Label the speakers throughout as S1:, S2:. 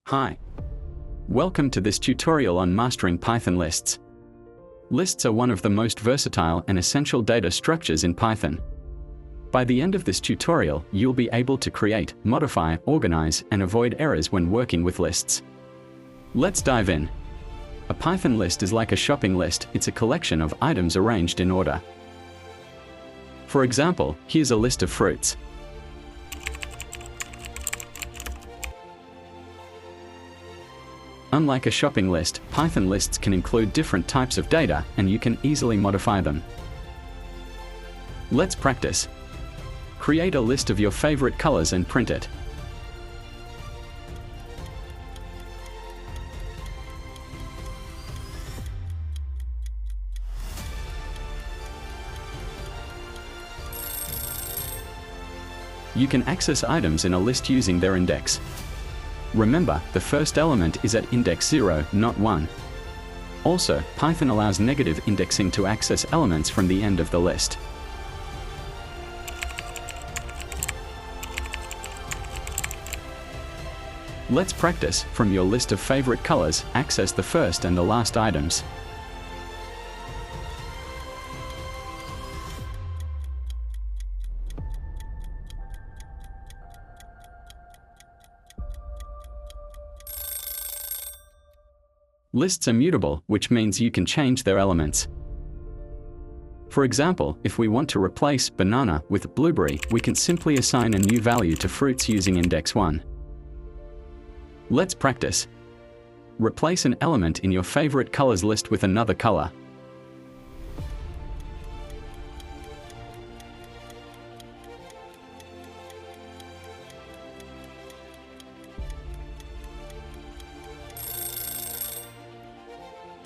S1: Hi. Welcome to this tutorial on mastering Python lists. Lists are one of the most versatile and essential data structures in Python. By the end of this tutorial, you'll be able to create, modify, organize, and avoid errors when working with lists. Let's dive in. A Python list is like a shopping list. It's a collection of items arranged in order. For example, here's a list of fruits. Unlike a shopping list, Python lists can include different types of data, and you can easily modify them. Let's practice. Create a list of your favorite colors and print it. You can access items in a list using their index. Remember, the first element is at index 0, not 1. Also, Python allows negative indexing to access elements from the end of the list. Let's practice. From your list of favorite colors, access the first and the last items. Lists are mutable, which means you can change their elements. For example, if we want to replace banana with blueberry, we can simply assign a new value to fruits using index 1. Let's practice. Replace an element in your favorite colors list with another color.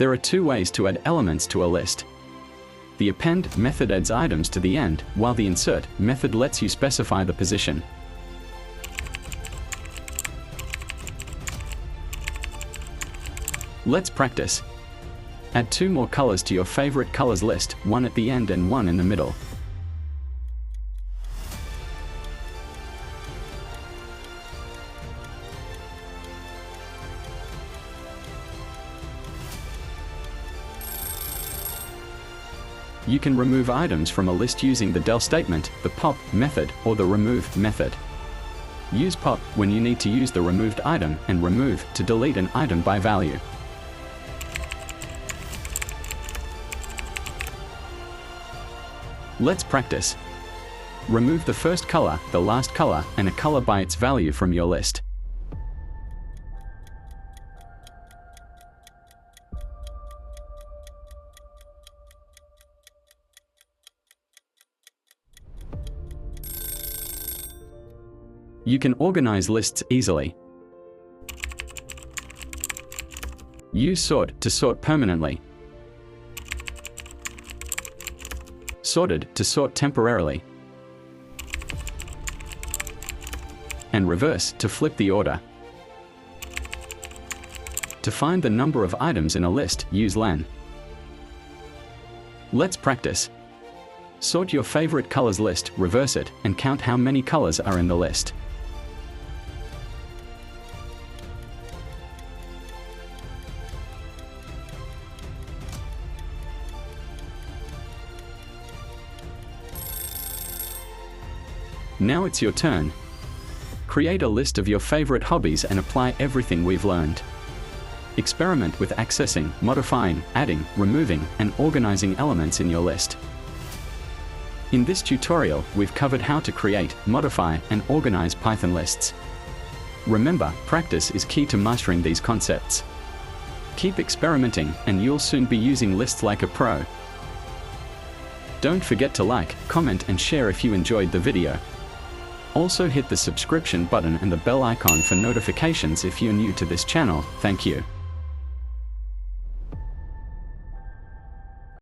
S1: There are two ways to add elements to a list. The append method adds items to the end, while the insert method lets you specify the position. Let's practice. Add two more colors to your favorite colors list, one at the end and one in the middle. You can remove items from a list using the del statement, the pop method, or the remove method. Use pop when you need to use the removed item, and remove to delete an item by value. Let's practice. Remove the first color, the last color, and a color by its value from your list. You can organize lists easily. Use sort to sort permanently. Sorted to sort temporarily. And reverse to flip the order. To find the number of items in a list, use len. Let's practice. Sort your favorite colors list, reverse it, and count how many colors are in the list. Now it's your turn. Create a list of your favorite hobbies and apply everything we've learned. Experiment with accessing, modifying, adding, removing, and organizing elements in your list. In this tutorial, we've covered how to create, modify, and organize Python lists. Remember, practice is key to mastering these concepts. Keep experimenting, and you'll soon be using lists like a pro. Don't forget to like, comment, and share if you enjoyed the video. Also hit the subscription button and the bell icon for notifications if you're new to this channel. Thank you.